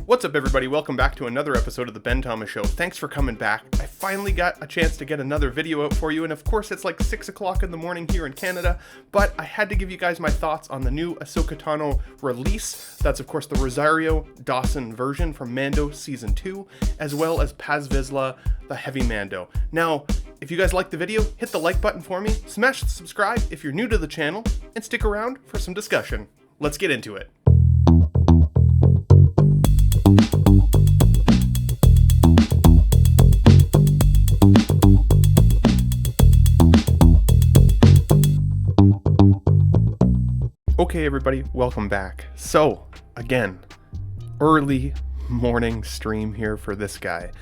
What's up, everybody? Welcome back to another episode of the Ben Thomas Show. Thanks for coming back. I finally got a chance to get another video out for you, and of course it's like 6 o'clock in the morning here in Canada, but I had to give you guys my thoughts on the new Ahsoka Tano release. That's of course the Rosario Dawson version from Mando Season 2, as well as Paz Vizsla, the Heavy Mando. Now, if you guys liked the video, hit the like button for me, smash the subscribe if you're new to the channel, and stick around for some discussion. Let's get into it. Okay, everybody, welcome back. So, again, early morning stream here for this guy,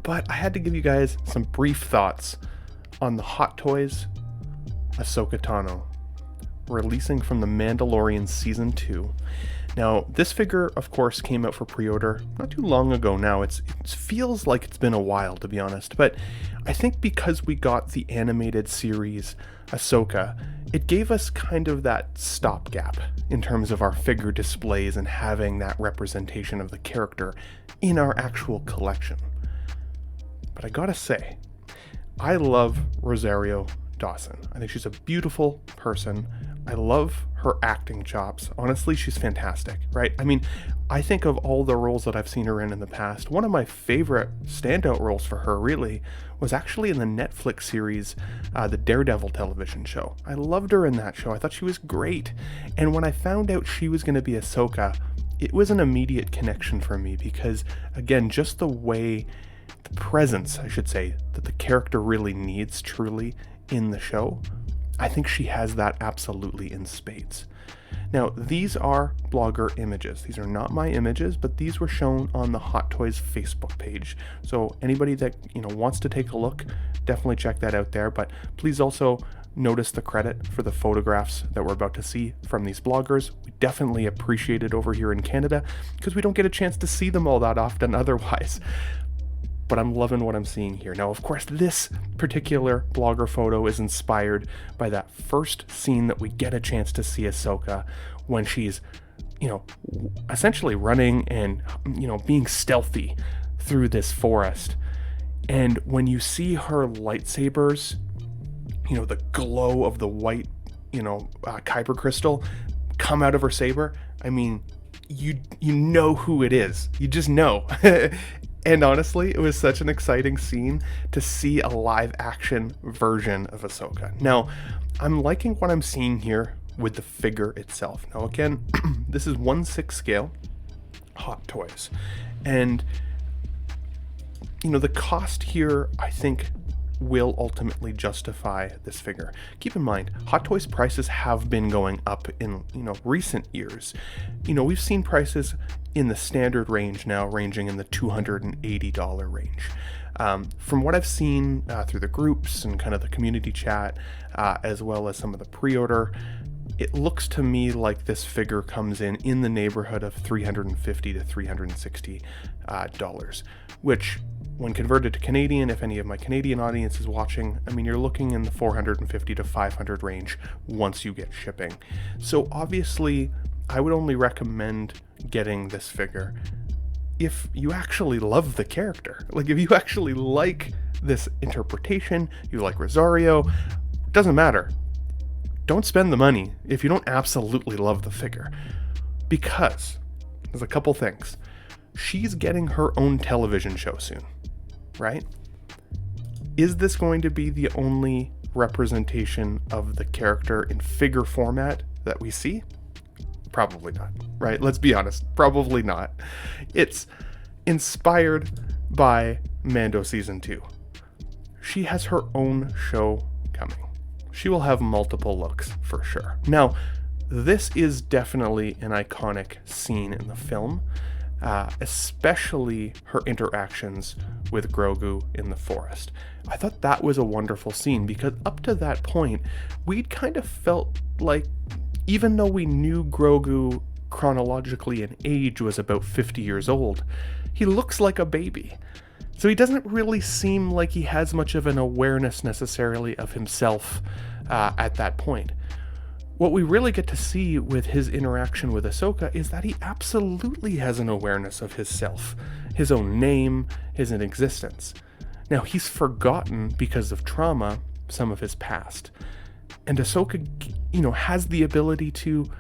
but I had to give you guys some brief thoughts on the Hot Toys Ahsoka Tano releasing from the Mandalorian Season 2. Now, this figure, of course, came out for pre-order not too long ago now. It feels like it's been a while, to be honest, but I think because we got the animated series Ahsoka, it gave us kind of that stopgap in terms of our figure displays and having that representation of the character in our actual collection. But I gotta say, I love Rosario Dawson. I think she's a beautiful person. I love her acting chops. Honestly, she's fantastic, right? I mean, I think of all the roles that I've seen her in the past, one of my favorite standout roles for her really was actually in the Netflix series, the Daredevil television show. I loved her in that show. I thought she was great. And when I found out she was going to be Ahsoka, it was an immediate connection for me because, again, just the way, the presence, I should say, that the character really needs truly in the show, I think she has that absolutely in spades. Now, these are blogger images. These are not my images, but these were shown on the Hot Toys Facebook page. So anybody that, wants to take a look, definitely check that out there. But please also notice the credit for the photographs that we're about to see from these bloggers. We definitely appreciate it over here in Canada because we don't get a chance to see them all that often otherwise. But I'm loving what I'm seeing here. Now, of course, this particular blogger photo is inspired by that first scene that we get a chance to see Ahsoka when she's, essentially running and, being stealthy through this forest. And when you see her lightsabers, the glow of the white, kyber crystal come out of her saber, I mean, you know who it is. You just know. And honestly, it was such an exciting scene to see a live action version of Ahsoka. Now, I'm liking what I'm seeing here with the figure itself. Now, again, this is 1/6 scale Hot Toys. And, the cost here, I think, will ultimately justify this figure. Keep in mind, Hot Toys prices have been going up in, recent years. We've seen prices in the standard range now ranging in the $280 range. From what I've seen through the groups and kind of the community chat, as well as some of the pre-order, it looks to me like this figure comes in the neighborhood of $350 to $360 dollars, which when converted to Canadian, if any of my Canadian audience is watching, I mean, you're looking in the $450 to $500 range once you get shipping. So obviously, I would only recommend getting this figure if you actually love the character. Like, if you actually like this interpretation, you like Rosario, doesn't matter. Don't spend the money if you don't absolutely love the figure. Because there's a couple things. She's getting her own television show soon, right? Is this going to be the only representation of the character in figure format that we see? Probably not, right? Let's be honest, probably not. It's inspired by Mando Season 2. She has her own show coming. She will have multiple looks for sure. Now, this is definitely an iconic scene in the film, especially her interactions with Grogu in the forest. I thought that was a wonderful scene because up to that point, we'd kind of felt like, even though we knew Grogu chronologically in age was about 50 years old, he looks like a baby. So he doesn't really seem like he has much of an awareness necessarily of himself at that point. What we really get to see with his interaction with Ahsoka is that he absolutely has an awareness of his self, his own name, his existence. Now, he's forgotten because of trauma some of his past. And Ahsoka, has the ability to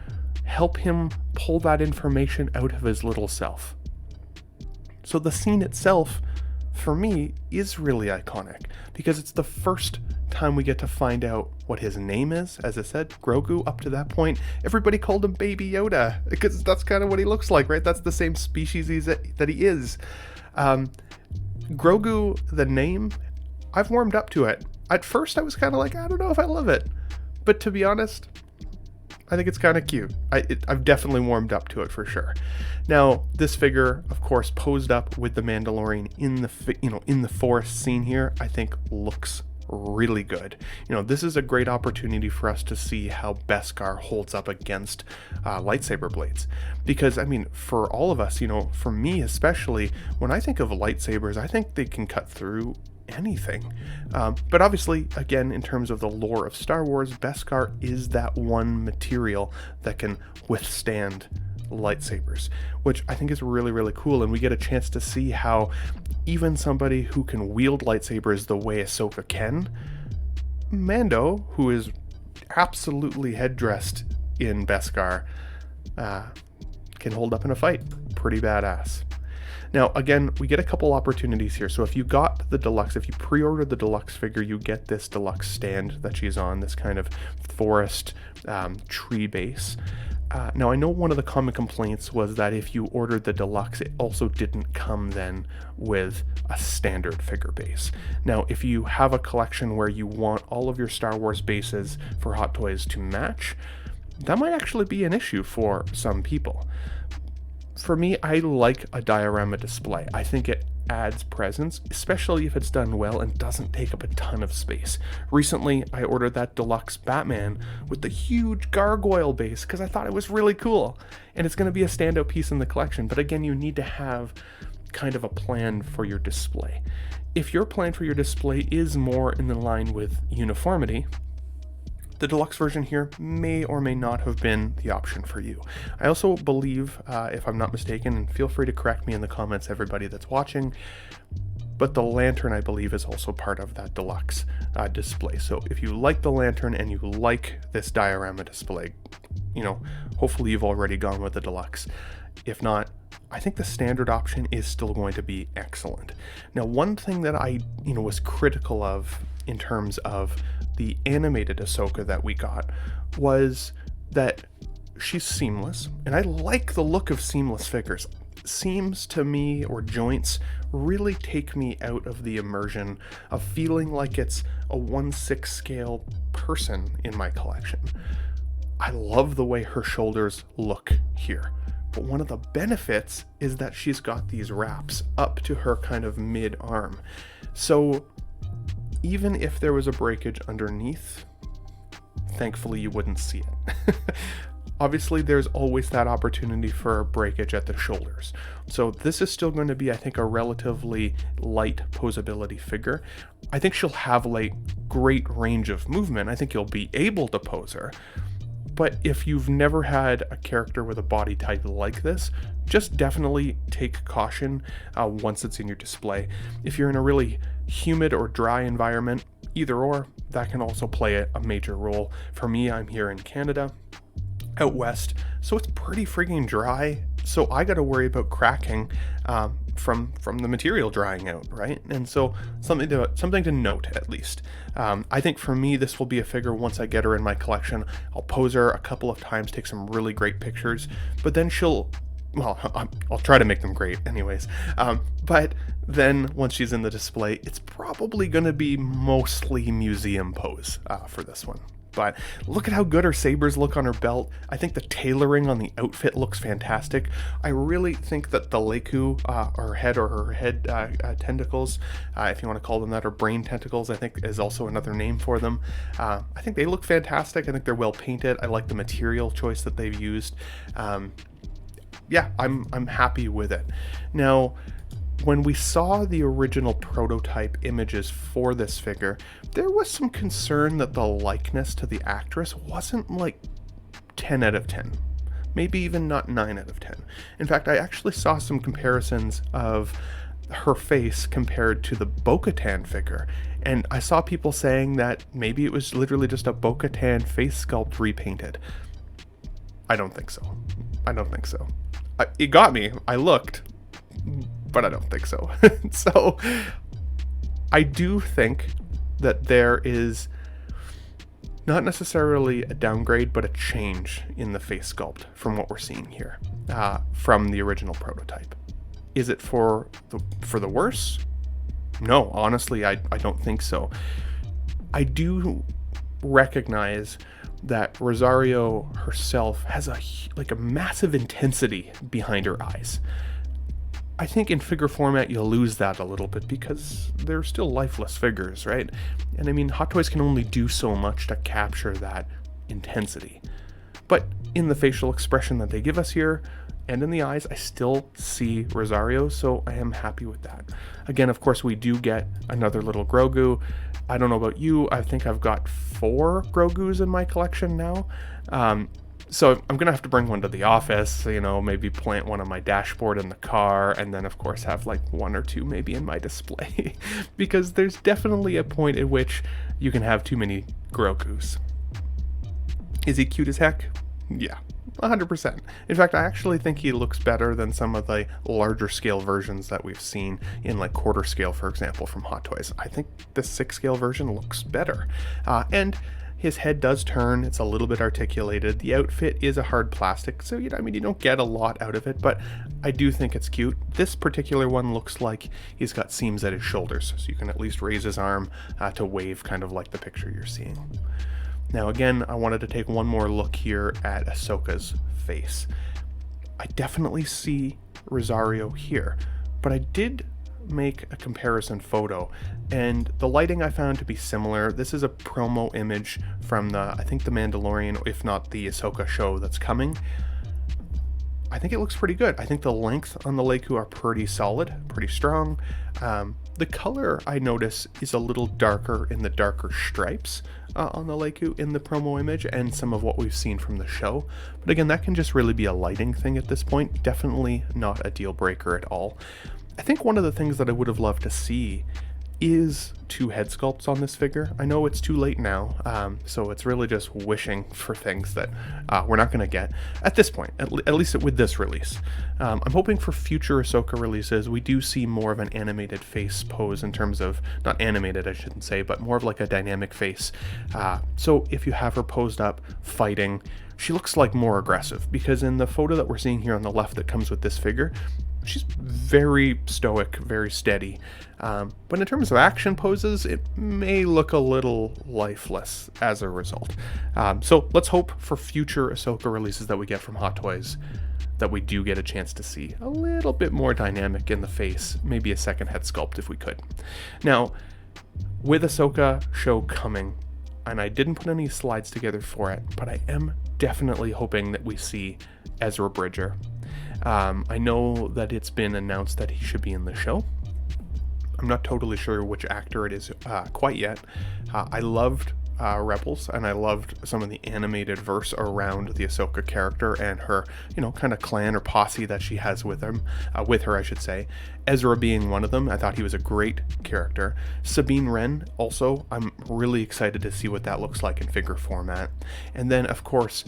help him pull that information out of his little self. So the scene itself, for me, is really iconic because it's the first time we get to find out what his name is. As I said, Grogu, up to that point, everybody called him Baby Yoda because that's kind of what he looks like, right? That's the same species that he is. Grogu, the name, I've warmed up to it. At first, I was kind of like, I don't know if I love it. But to be honest, I think it's kind of cute. I've definitely warmed up to it for sure. Now, this figure, of course, posed up with the Mandalorian in the forest scene here, I think looks really good. This is a great opportunity for us to see how Beskar holds up against lightsaber blades. Because, for all of us, for me especially, when I think of lightsabers, I think they can cut through anything. But obviously, again, in terms of the lore of Star Wars, Beskar is that one material that can withstand lightsabers, which I think is really, really cool. And we get a chance to see how even somebody who can wield lightsabers the way Ahsoka can, Mando, who is absolutely head-dressed in Beskar, can hold up in a fight. Pretty badass. Now, again, we get a couple opportunities here. So if you got the deluxe, if you pre-ordered the deluxe figure, you get this deluxe stand that she's on, this kind of forest tree base. Now, I know one of the common complaints was that if you ordered the deluxe, it also didn't come then with a standard figure base. Now, if you have a collection where you want all of your Star Wars bases for Hot Toys to match, that might actually be an issue for some people. For me, I like a diorama display. I think it adds presence, especially if it's done well and doesn't take up a ton of space. Recently, I ordered that deluxe Batman with the huge gargoyle base because I thought it was really cool. And it's going to be a standout piece in the collection. But again, you need to have kind of a plan for your display. If your plan for your display is more in the line with uniformity, the deluxe version here may or may not have been the option for you. I also believe, if I'm not mistaken, and feel free to correct me in the comments, everybody that's watching, but the lantern, I believe, is also part of that deluxe display. So if you like the lantern and you like this diorama display, hopefully you've already gone with the deluxe. If not, I think the standard option is still going to be excellent. Now, one thing that I, was critical of in terms of the animated Ahsoka that we got was that she's seamless, and I like the look of seamless figures. Seams to me, or joints, really take me out of the immersion of feeling like it's a 1/6 scale person in my collection. I love the way her shoulders look here, but one of the benefits is that she's got these wraps up to her kind of mid-arm. So even if there was a breakage underneath, thankfully you wouldn't see it. Obviously, there's always that opportunity for a breakage at the shoulders. So this is still going to be, I think, a relatively light posability figure. I think she'll have great range of movement. I think you'll be able to pose her. But if you've never had a character with a body type like this, just definitely take caution once it's in your display. If you're in a really humid or dry environment, either or, that can also play a major role. For me, I'm here in Canada, out west, so it's pretty freaking dry. So I got to worry about cracking from the material drying out, right? And so something to note at least. I think for me, this will be a figure once I get her in my collection. I'll pose her a couple of times, take some really great pictures, but then I'll try to make them great anyways. But then once she's in the display, it's probably going to be mostly museum pose for this one. But look at how good her sabers look on her belt. I think the tailoring on the outfit looks fantastic. I really think that the Leku, her head tentacles, if you want to call them that, or brain tentacles, I think is also another name for them. I think they look fantastic. I think they're well painted. I like the material choice that they've used. Yeah, I'm happy with it. Now, when we saw the original prototype images for this figure, there was some concern that the likeness to the actress wasn't 10 out of 10. Maybe even not 9 out of 10. In fact, I actually saw some comparisons of her face compared to the Bo-Katan figure, and I saw people saying that maybe it was literally just a Bo-Katan face sculpt repainted. I don't think so. I don't think so. It got me. I looked, but I don't think so. So I do think that there is not necessarily a downgrade, but a change in the face sculpt from what we're seeing here, from the original prototype. Is it for the worse? No, honestly, I don't think so. I do recognize that Rosario herself has a massive intensity behind her eyes. I think in figure format you'll lose that a little bit because they're still lifeless figures, right? And I mean, Hot Toys can only do so much to capture that intensity. But in the facial expression that they give us here, and in the eyes, I still see Rosario, so I am happy with that. Again, of course, we do get another little Grogu. I don't know about you, I think I've got 4 Grogus in my collection now. So I'm going to have to bring one to the office, you know, maybe plant one on my dashboard in the car, and then of course have like 1 or 2 maybe in my display. Because there's definitely a point at which you can have too many Grogus. Is he cute as heck? Yeah, 100%. In fact, I actually think he looks better than some of the larger scale versions that we've seen in like quarter scale, for example, from Hot Toys. I think the 6 scale version looks better. And his head does turn, it's a little bit articulated. The outfit is a hard plastic, so you know, I mean, you don't get a lot out of it, but I do think it's cute. This particular one looks like he's got seams at his shoulders, so you can at least raise his arm to wave, kind of like the picture you're seeing. Now again, I wanted to take one more look here at Ahsoka's face. I definitely see Rosario here, but I did make a comparison photo, and the lighting I found to be similar. This is a promo image from I think the Mandalorian, if not the Ahsoka show that's coming. I think it looks pretty good. I think the length on the Leicu are pretty solid, pretty strong. The color, I notice, is a little darker in the darker stripes on the Leicu in the promo image and some of what we've seen from the show. But again, that can just really be a lighting thing at this point. Definitely not a deal breaker at all. I think one of the things that I would have loved to see is 2 head sculpts on this figure. I know it's too late now, so it's really just wishing for things that we're not going to get at this point, at least with this release. I'm hoping for future Ahsoka releases we do see more of an animated face pose, in terms of, not animated I shouldn't say, but more of like a dynamic face. So if you have her posed up fighting, she looks like more aggressive, because in the photo that we're seeing here on the left that comes with this figure, she's very stoic, very steady. But in terms of action poses, it may look a little lifeless as a result. So let's hope for future Ahsoka releases that we get from Hot Toys that we do get a chance to see a little bit more dynamic in the face, maybe a second head sculpt if we could. Now, with Ahsoka show coming, and I didn't put any slides together for it, but I am definitely hoping that we see Ezra Bridger. I know that it's been announced that he should be in the show. I'm not totally sure which actor it is quite yet. I loved Rebels, and I loved some of the animated verse around the Ahsoka character and her, you know, kind of clan or posse that she has with her, I should say. Ezra being one of them. I thought he was a great character. Sabine Wren also, I'm really excited to see what that looks like in figure format. And then, of course,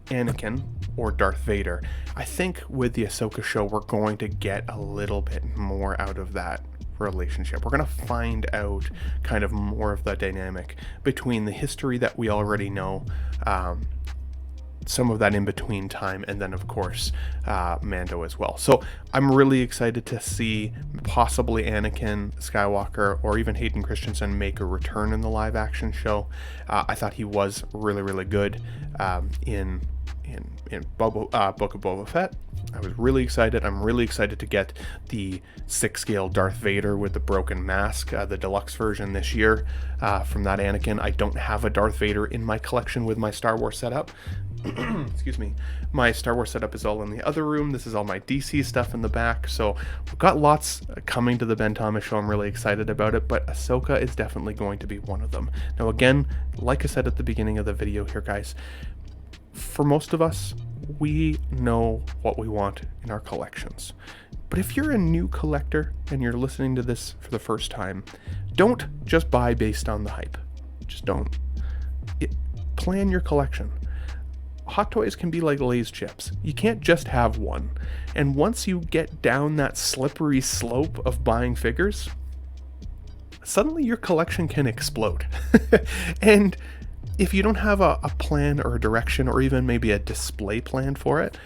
Anakin or Darth Vader. I think with the Ahsoka show, we're going to get a little bit more out of that relationship. We're going to find out kind of more of the dynamic between the history that we already know, some of that in between time, and then of course Mando as well. So I'm really excited to see possibly Anakin Skywalker or even Hayden Christensen make a return in the live action show. I thought he was really, really good in Book of Boba Fett. I was really excited. I'm really excited to get the 6-scale Darth Vader with the broken mask, the deluxe version this year from that Anakin. I don't have a Darth Vader in my collection with my Star Wars setup. Excuse me. My Star Wars setup is all in the other room. This is all my DC stuff in the back. So we've got lots coming to the Ben Thomas show. I'm really excited about it, but Ahsoka is definitely going to be one of them. Now again, like I said at the beginning of the video here, guys, for most of us, we know what we want in our collections. But if you're a new collector and you're listening to this for the first time, don't just buy based on the hype. Just don't. Plan your collection. Hot toys can be like Lay's chips. You can't just have one. And once you get down that slippery slope of buying figures, suddenly your collection can explode. And if you don't have a plan or a direction or even maybe a display plan for it,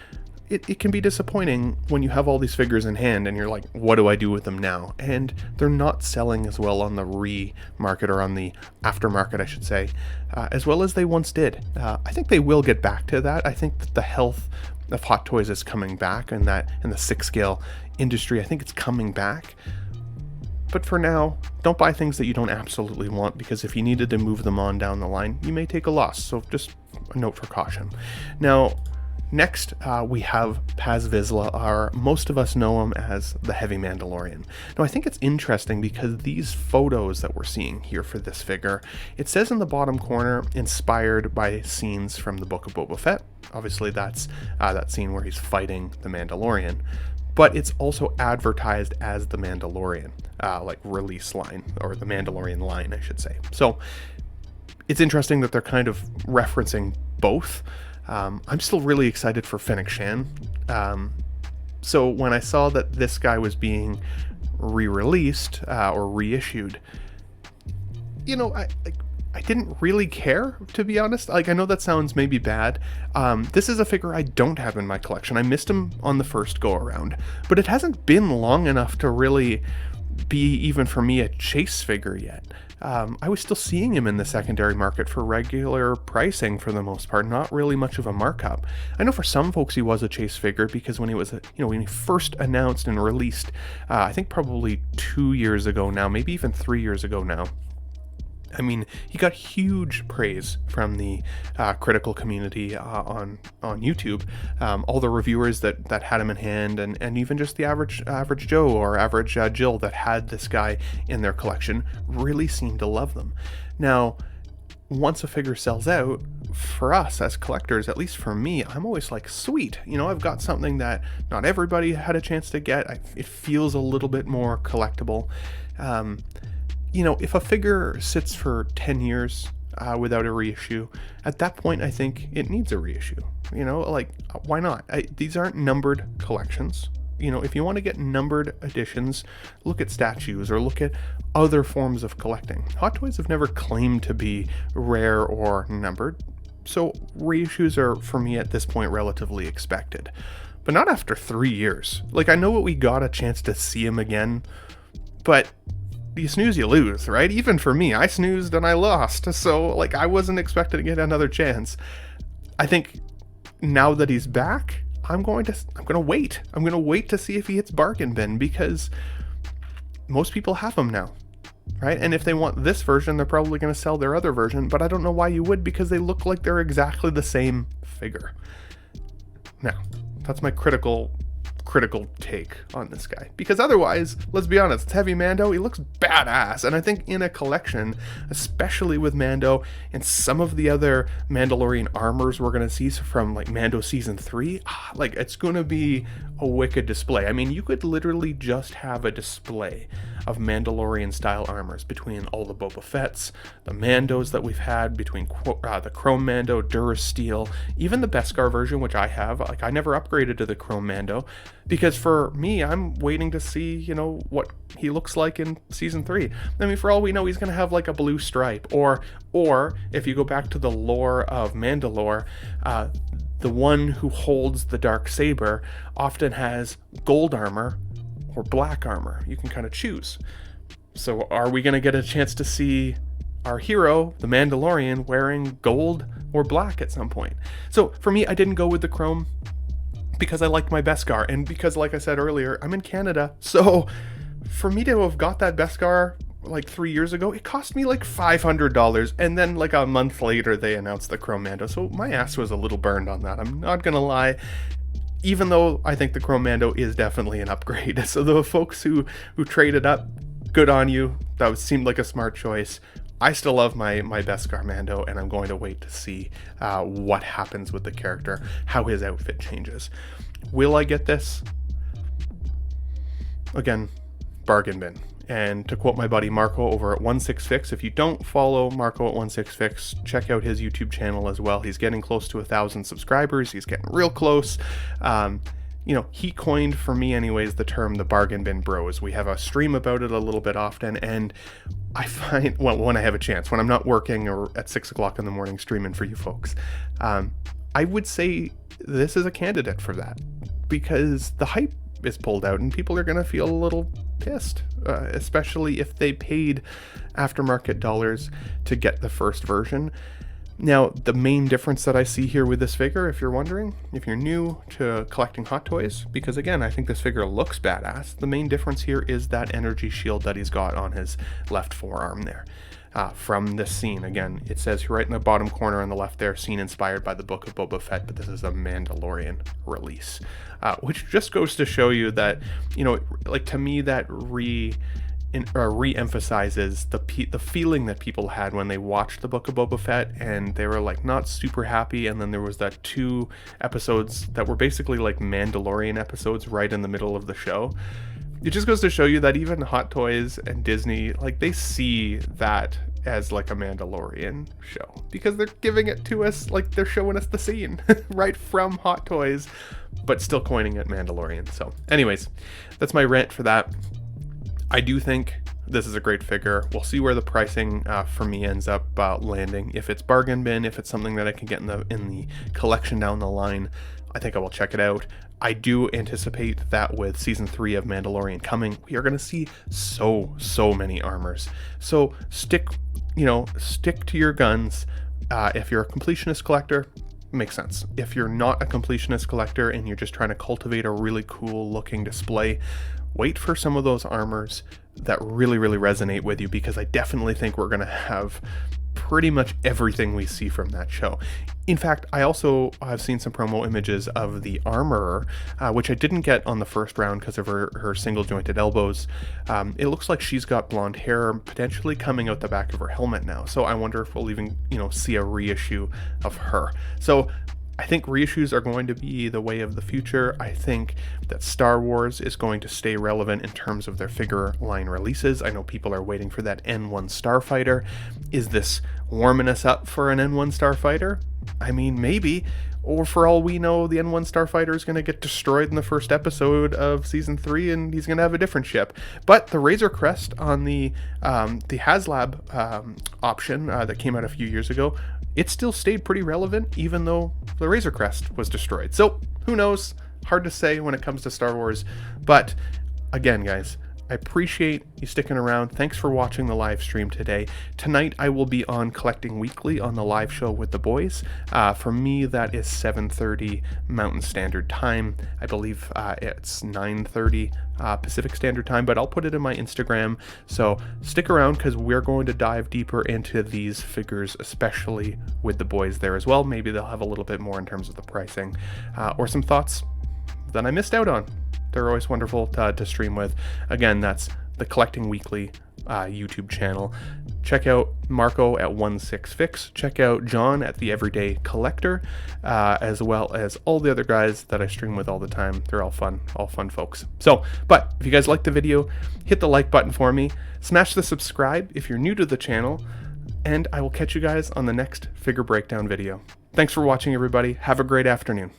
it can be disappointing when you have all these figures in hand and you're like, what do I do with them now? And they're not selling as well on the re-market or on the aftermarket, I should say, as well as they once did. I think they will get back to that. I think that the health of Hot Toys is coming back, and that in the 6-scale industry, I think it's coming back. But for now, don't buy things that you don't absolutely want, because if you needed to move them on down the line, you may take a loss. So just a note for caution. Now, next, we have Paz Vizsla, or most of us know him as the Heavy Mandalorian. Now, I think it's interesting because these photos that we're seeing here for this figure, it says in the bottom corner, inspired by scenes from the Book of Boba Fett. Obviously, that's that scene where he's fighting the Mandalorian. But it's also advertised as the Mandalorian, like release line, or the Mandalorian line, I should say. So it's interesting that they're kind of referencing both. I'm still really excited for Fennec Shan. So when I saw that this guy was being re-released or reissued, you know, I didn't really care, to be honest. Like, I know that sounds maybe bad. This is a figure I don't have in my collection. I missed him on the first go around, but it hasn't been long enough to really be, even for me, a chase figure yet. I was still seeing him in the secondary market for regular pricing for the most part, not really much of a markup. I know for some folks he was a chase figure because when he was, when he first announced and released, I think probably 2 years ago now, maybe even 3 years ago now. I mean, he got huge praise from the critical community on YouTube. All the reviewers that had him in hand, and even just the average Joe or average Jill that had this guy in their collection really seemed to love them. Now, once a figure sells out, for us as collectors, at least for me, I'm always like, sweet, I've got something that not everybody had a chance to get. It feels a little bit more collectible. If a figure sits for 10 years without a reissue, at that point, I think it needs a reissue. Why not? These aren't numbered collections. If you want to get numbered editions, look at statues or look at other forms of collecting. Hot Toys have never claimed to be rare or numbered, so reissues are, for me at this point, relatively expected. But not after 3 years. I know we got a chance to see him again, but you snooze, you lose, right? Even for me, I snoozed and I lost. So, I wasn't expecting to get another chance. I think now that he's back, I'm going to wait. I'm going to wait to see if he hits bargain bin, because most people have them now, right? And if they want this version, they're probably going to sell their other version, but I don't know why you would, because they look like they're exactly the same figure. Now, that's my critical take on this guy, because otherwise, let's be honest, it's Heavy Mando. He looks badass, and I think in a collection, especially with Mando and some of the other Mandalorian armors we're going to see from Mando season 3, it's going to be a wicked display. I mean, you could literally just have a display of Mandalorian style armors between all the Boba Fett's, the Mandos that we've had, between the Chrome Mando, Durasteel, even the Beskar version, which I have. I never upgraded to the Chrome Mando, because for me, I'm waiting to see, what he looks like in season 3. I mean, for all we know, he's going to have a blue stripe, or if you go back to the lore of Mandalore, the one who holds the dark saber often has gold armor or black armor. You can kind of choose. So are we going to get a chance to see our hero, the Mandalorian, wearing gold or black at some point? So for me, I didn't go with the Chrome because I liked my Beskar, and because, like I said earlier, I'm in Canada. So for me to have got that Beskar 3 years ago, it cost me $500, and then a month later they announced the Chrome Mando. So my ass was a little burned on that, I'm not gonna lie, even though I think the Chrome Mando is definitely an upgrade. So the folks who traded up, good on you. That seemed like a smart choice. I still love my Beskar Mando, and I'm going to wait to see what happens with the character, how his outfit changes. Will I get this? Again, bargain bin. And to quote my buddy Marco over at 166, if you don't follow Marco at 166, check out his YouTube channel as well. He's getting close to 1,000 subscribers. He's getting real close. You know, he coined, for me anyways, the term the bargain bin bros. We have a stream about it a little bit often, and I find, well, when I have a chance, when I'm not working or at 6 o'clock in the morning streaming for you folks, I would say this is a candidate for that, because the hype is pulled out and people are going to feel a little pissed, especially if they paid aftermarket dollars to get the first version. Now, the main difference that I see here with this figure, if you're wondering, if you're new to collecting Hot Toys, because again, I think this figure looks badass, the main difference here is that energy shield that he's got on his left forearm there. From this scene, again, it says right in the bottom corner on the left there, scene inspired by the Book of Boba Fett, but this is a Mandalorian release, which just goes to show you that, you know, like, to me, that re-emphasizes the feeling that people had when they watched the Book of Boba Fett and they were like not super happy, and then there was that 2 episodes that were basically like Mandalorian episodes right in the middle of the show. It just goes to show you that even Hot Toys and Disney, like, they see that as like a Mandalorian show because they're giving it to us, like they're showing us the scene right from Hot Toys, but still coining it Mandalorian. So anyways, that's my rant for that. I do think this is a great figure. We'll see where the pricing for me ends up landing. If it's bargain bin, if it's something that I can get in the collection down the line, I think I will check it out. I do anticipate that with season 3 of Mandalorian coming, we are going to see so many armors. So stick to your guns. If you're a completionist collector, makes sense. If you're not a completionist collector and you're just trying to cultivate a really cool looking display, wait for some of those armors that really resonate with you, because I definitely think we're going to have pretty much everything we see from that show. In fact, I also have seen some promo images of the armorer, which I didn't get on the first round because of her single jointed elbows. It looks like she's got blonde hair potentially coming out the back of her helmet now. So I wonder if we'll even, see a reissue of her. So I think reissues are going to be the way of the future. I think that Star Wars is going to stay relevant in terms of their figure line releases. I know people are waiting for that N1 Starfighter. Is this warming us up for an N1 Starfighter? I mean, maybe. Or for all we know, the N1 Starfighter is going to get destroyed in the first episode of Season 3 and he's going to have a different ship. But the Razor Crest on the HasLab option that came out a few years ago, it still stayed pretty relevant even though the Razor Crest was destroyed. So who knows? Hard to say when it comes to Star Wars. But again, guys, I appreciate you sticking around. Thanks for watching the live stream today. Tonight I will be on Collecting Weekly on the live show with the boys. For me, that is 7:30 Mountain Standard Time. I believe it's 9:30 Pacific Standard Time, but I'll put it in my Instagram. So stick around because we're going to dive deeper into these figures, especially with the boys there as well. Maybe they'll have a little bit more in terms of the pricing or some thoughts that I missed out on. They're always wonderful to stream with. Again, that's the Collecting Weekly YouTube channel. Check out Marco at 16fix. Check out John at the Everyday Collector, as well as all the other guys that I stream with all the time. They're all fun folks. So, but if you guys liked the video, hit the like button for me. Smash the subscribe if you're new to the channel, and I will catch you guys on the next figure breakdown video. Thanks for watching, everybody. Have a great afternoon.